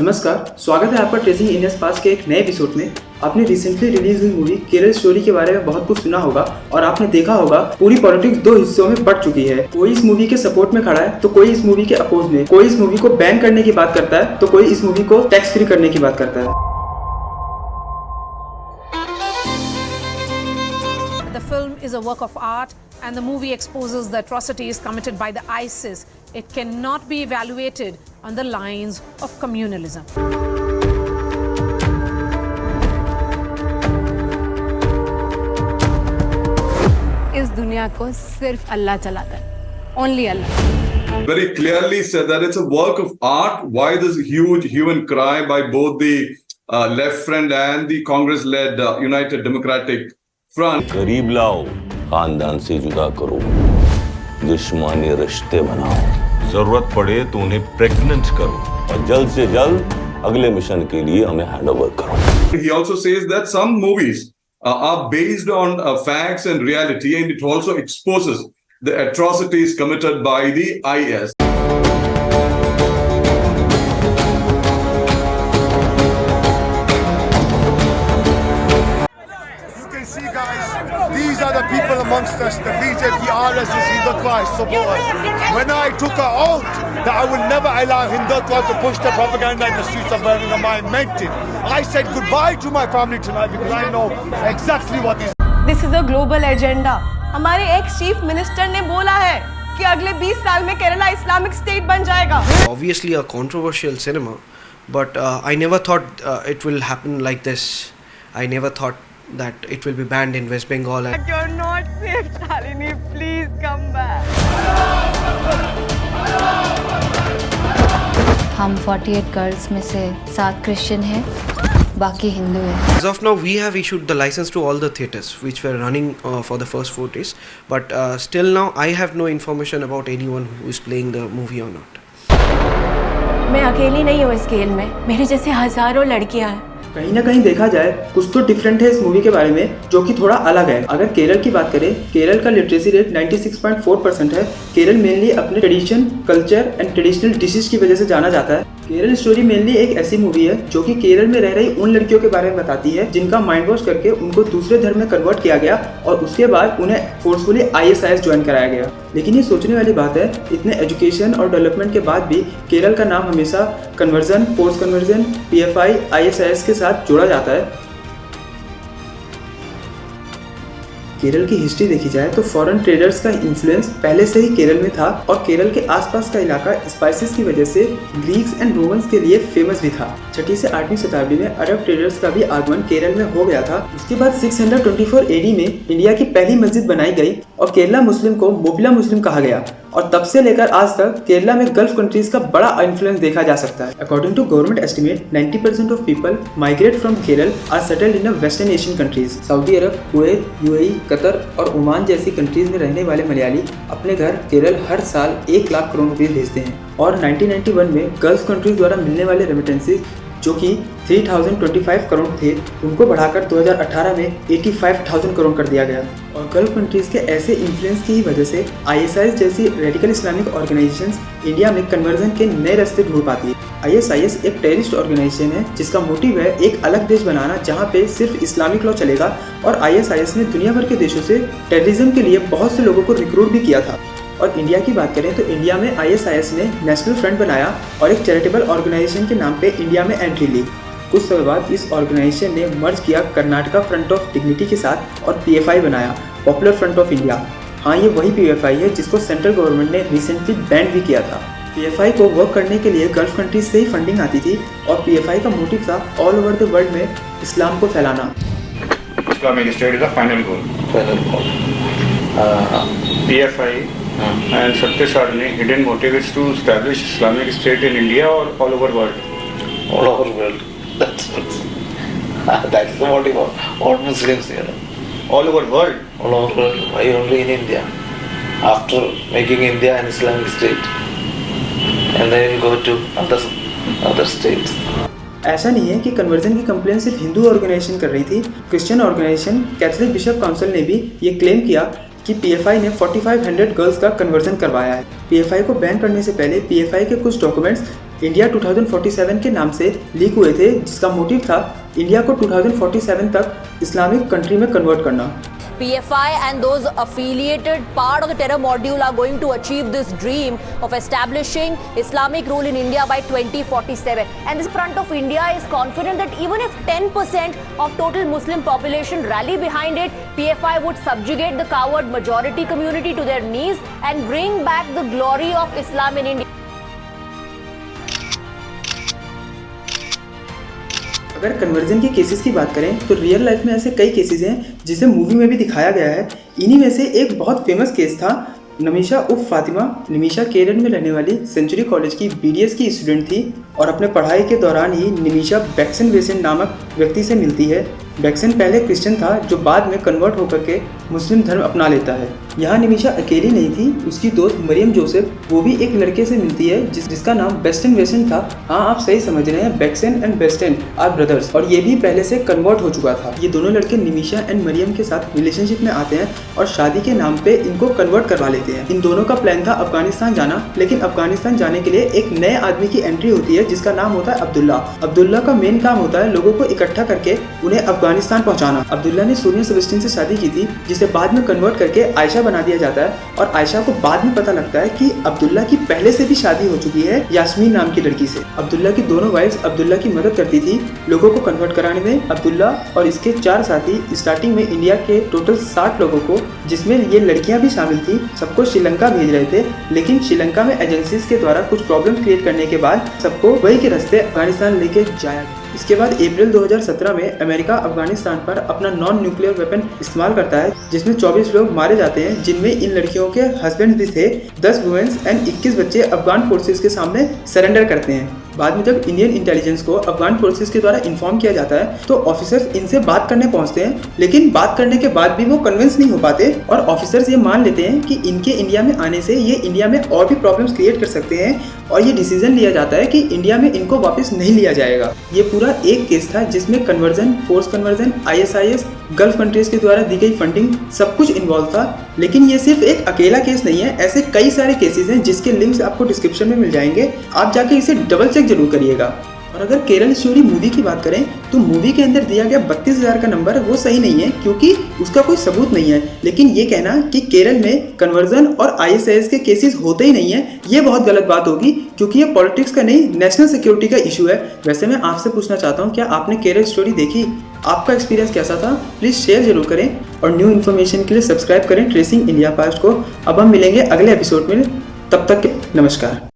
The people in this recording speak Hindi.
नमस्कार, स्वागत है आपका ट्रेसिंग इंडियंस पास के एक नए एपिसोड में। आपने रिसेंटली रिलीज हुई मूवी केरल स्टोरी के बारे में बहुत कुछ सुना होगा और आपने देखा होगा पूरी पॉलिटिक्स दो हिस्सों में बढ़ चुकी है। कोई इस मूवी के सपोर्ट में खड़ा है तो कोई इस मूवी के अपोज में। कोई इस मूवी को बैन करने की बात करता है तो कोई इस मूवी को टैक्स फ्री करने की बात करता है। The film is a work of art and the movie exposes the atrocities committed by the ISIS. It cannot be evaluated on the lines of communalism. इस दुनिया को सिर्फ अल्लाह चलाता है, only Allah. Very clearly said that it's a work of art. Why this huge hue and cry by both the left front and the Congress-led United Democratic Front? गरीब लाओ, खानदान से जुदा करो, जिस्मानी रिश्ते बनाओ, जरूरत पड़े तो उन्हें प्रेग्नेंट करो और जल्द से जल्द अगले मिशन के लिए हमें हैंडओवर करो. He also says that some movies are based on facts and reality, and it also exposes the atrocities committed by the IS. These are the people amongst us, the BJP, RSS, Hindutva supporters. When I took an oath that I will never allow Hindutva to push the propaganda in the streets of Birmingham, I meant it. I said goodbye to my family tonight because I know exactly what is. This is a global agenda. हमारे एक्स चीफ मिनिस्टर ने बोला है कि अगले 20 साल में केरला इस्लामिक स्टेट बन जाएगा. Obviously a controversial cinema, but I never thought it will happen like this. I never thought that it will be banned in West Bengal. You're not safe, Shalini. Please come back. हम 48 गर्ल्स में से 7 क्रिश्चियन हैं, बाकी हिंदू हैं. As of now, we have issued the license to all the theatres which were running for the first 4 days. But still now, I have no information about anyone who is playing the movie or not. मैं अकेली नहीं हूँ इस खेल में. मेरे जैसे हजारों लड़कियाँ हैं. कहीं ना कहीं देखा जाए कुछ तो डिफरेंट है इस मूवी के बारे में, जो कि थोड़ा अलग है। अगर केरल की बात करें, केरल का लिटरेसी रेट 96.4% है। केरल मेनली अपने tradition, culture and traditional dishes की वजह से जाना जाता है। केरल स्टोरी मेनली एक ऐसी मूवी है जो कि केरल में रह रही उन लड़कियों के बारे में बताती है जिनका माइंड वॉश करके उनको दूसरे धर्म में कन्वर्ट किया गया और उसके बाद उन्हें फोर्सफुली ISIS ज्वाइन कराया गया। लेकिन ये सोचने वाली बात है, इतने एजुकेशन और डेवलपमेंट के बाद भी केरल का नाम हमेशा conversion, force conversion, PFI, ISIS के साथ जोड़ा जाता है। केरल की हिस्ट्री देखी जाए तो फॉरेन ट्रेडर्स का इन्फ्लुएंस पहले से ही केरल में था और केरल के आसपास का इलाका स्पाइसेस की वजह से ग्रीक्स एंड रोमन्स के लिए फेमस भी था। 6वीं से 8वीं शताब्दी में अरब ट्रेडर्स का भी आगमन केरल में हो गया था। उसके बाद 624 AD में इंडिया की पहली मस्जिद बनाई गई और केरला मुस्लिम को मोबिला मुस्लिम कहा गया और तब से लेकर आज तक केरला में गल्फ कंट्रीज का बड़ा इन्फ्लुएंस देखा जा सकता है। According to government estimate, 90% of people migrate from Kerala are settled in western Asian countries. Saudi Arab, Kuwait, UAE, Qatar और ओमान जैसी कंट्रीज में रहने वाले मलयाली अपने घर केरल हर साल 1 लाख करोड़ रुपये भेजते हैं और 1991 में गल्फ कंट्रीज द्वारा मिलने वाले रेमिटेंसेज जो कि 3025 करोड़ थे, उनको बढ़ाकर 2018 में 85,000 करोड़ कर दिया गया। और गल्फ कंट्रीज के ऐसे इन्फ्लुएंस की ही वजह से ISIS जैसी रेडिकल इस्लामिक ऑर्गेनाइजेशंस इंडिया में कन्वर्जन के नए रास्ते ढूंढ पाती है। ISIS एक टेररिस्ट ऑर्गेनाइजेशन है जिसका मोटिव है एक अलग देश बनाना जहां पे सिर्फ इस्लामिक लॉ चलेगा और ISIS ने दुनिया भर के देशों से टेररिज्म के लिए बहुत से लोगों को रिक्रूट भी किया था। और इंडिया की बात करें तो इंडिया में ISIS ने नेशनल फ्रंट बनाया और एक चैरिटेबल ऑर्गेनाइजेशन के नाम पे इंडिया में एंट्री ली। कुछ समय बाद इस ऑर्गेनाइजेशन ने मर्ज किया कर्नाटका फ्रंट ऑफ डिग्निटी के साथ और PFI बनाया, पॉपुलर फ्रंट ऑफ इंडिया। हाँ, ये वही PFI है जिसको सेंट्रल गवर्नमेंट ने रिसेंटली बैन भी किया था। PFI को वर्क करने के लिए गल्फ कंट्रीज से ही फंडिंग आती थी और PFI का मोटिव था ऑल ओवर द वर्ल्ड में इस्लाम को फैलाना। Islamic State is the final goal. PFI and Satya Sarni hidden motive is to establish Islamic State in India or all over world. All over world. That's the motive of all Muslims here. All over world. All over world. Why only in India? After making India an Islamic state, and then go to other states. ऐसा नहीं है कि कन्वर्जन की कंप्लेन सिर्फ हिंदू ऑर्गेनाइजेशन कर रही थी। Christian organisation Catholic bishop council ने भी ये क्लेम किया कि PFI ने 4500 गर्ल्स का कन्वर्जन करवाया है। PFI को बैन करने से पहले PFI के कुछ डॉक्यूमेंट्स इंडिया 2047 के नाम से लीक हुए थे, जिसका मोटिव था इंडिया को 2047 तक इस्लामिक कंट्री में कन्वर्ट करना। PFI and those affiliated part of the terror module are going to achieve this dream of establishing Islamic rule in India by 2047. And this Front of India is confident that even if 10% of total Muslim population rally behind it, PFI would subjugate the coward majority community to their knees and bring back the glory of Islam in India. अगर कन्वर्जन के केसेस की बात करें तो रियल लाइफ में ऐसे कई केसेस हैं जिसे मूवी में भी दिखाया गया है। इन्हीं में से एक बहुत फेमस केस था नमीशा उर्फ फातिमा। नमीशा केरल में रहने वाली सेंचुरी कॉलेज की BDS की स्टूडेंट थी और अपने पढ़ाई के दौरान ही नमीशा बैक्सन वेसेन नामक व्यक्ति से मिलती है। बैक्सन पहले क्रिश्चियन था जो बाद में कन्वर्ट होकर के मुस्लिम धर्म अपना लेता है। यहाँ नमीशा अकेली नहीं थी, उसकी दोस्त मरियम जोसेफ वो भी एक लड़के से मिलती है जिसका नाम बेस्टन वेसेन था। हाँ, आप सही समझ रहे हैं, बैक्सन एंड बेस्टन आर ब्रदर्स, और ये भी पहले से कन्वर्ट हो चुका था। ये दोनों लड़के नमीशा एंड मरियम के साथ रिलेशनशिप में आते हैं और शादी के नाम पे इनको कन्वर्ट करवा लेते हैं। इन दोनों का प्लान था अफगानिस्तान जाना, लेकिन अफगानिस्तान जाने के लिए एक नए आदमी की एंट्री होती है जिसका नाम होता है अब्दुल्ला। अब्दुल्ला का मेन काम होता है लोगों को इकट्ठा करके उन्हें अफगानिस्तान पहुंचाना। अब्दुल्ला ने सोनिया सेबेस्टियन से शादी की थी, जिसे बाद में कन्वर्ट करके आयशा बना दिया जाता है, और आयशा को बाद में पता लगता है कि अब्दुल्ला की पहले से भी शादी हो चुकी है यास्मीन नाम की लड़की से। अब्दुल्ला की दोनों वाइफ्स अब्दुल्ला की मदद करती थी लोगों को कन्वर्ट कराने में। अब्दुल्ला और इसके 4 साथी स्टार्टिंग में इंडिया के टोटल 60 लोगों को, जिसमें ये लड़कियां भी शामिल थी, सबको श्रीलंका भेज रहे थे। लेकिन श्रीलंका में एजेंसीज के द्वारा कुछ प्रॉब्लम क्रिएट करने के बाद सबको वही के रास्ते अफगानिस्तान लेके जाया गया। इसके बाद अप्रैल 2017 में अमेरिका अफगानिस्तान पर अपना नॉन न्यूक्लियर वेपन इस्तेमाल करता है, जिसमें 24 लोग मारे जाते हैं, जिनमें इन लड़कियों के हस्बैंड भी थे। 10 वुमेन्स एंड 21 बच्चे अफगान फोर्सेस के सामने सरेंडर करते हैं। बाद में जब इंडियन इंटेलिजेंस को अफगान फोर्सेस के द्वारा इन्फॉर्म किया जाता है तो ऑफिसर्स इनसे बात करने पहुंचते हैं, लेकिन बात करने के बाद भी वो कन्विंस नहीं हो पाते और ऑफिसर्स ये मान लेते हैं कि इनके इंडिया में आने से ये इंडिया में और भी प्रॉब्लम्स क्रिएट कर सकते हैं, और ये डिसीजन लिया जाता है कि इंडिया में इनको वापस नहीं लिया जाएगा। ये पूरा एक केस था जिसमें conversion, force conversion, ISIS, gulf countries के द्वारा दी गई फंडिंग, सब कुछ इन्वॉल्व था। लेकिन ये सिर्फ एक अकेला केस नहीं है, ऐसे कई सारे केसेस हैं जिसके लिंक्स आपको डिस्क्रिप्शन में मिल जाएंगे, आप जाके इसे डबल चेक जरूर करिएगा। और अगर केरल स्टोरी मूवी की बात करें तो मूवी के अंदर दिया गया 32,000 का नंबर वो सही नहीं है, क्योंकि उसका कोई सबूत नहीं है। लेकिन ये कहना कि केरल में कन्वर्जन और ISIS के केसेस होते ही नहीं है, ये बहुत गलत बात होगी, क्योंकि ये पॉलिटिक्स का नहीं, नेशनल सिक्योरिटी का इशू है। वैसे मैं आपसे पूछना चाहता हूँ, क्या आपने केरल स्टोरी देखी? आपका एक्सपीरियंस कैसा था? प्लीज़ शेयर जरूर करें और न्यू इन्फॉर्मेशन के लिए सब्सक्राइब करें ट्रेसिंग इंडिया पास्ट को। अब हम मिलेंगे अगले एपिसोड में, तब तक नमस्कार।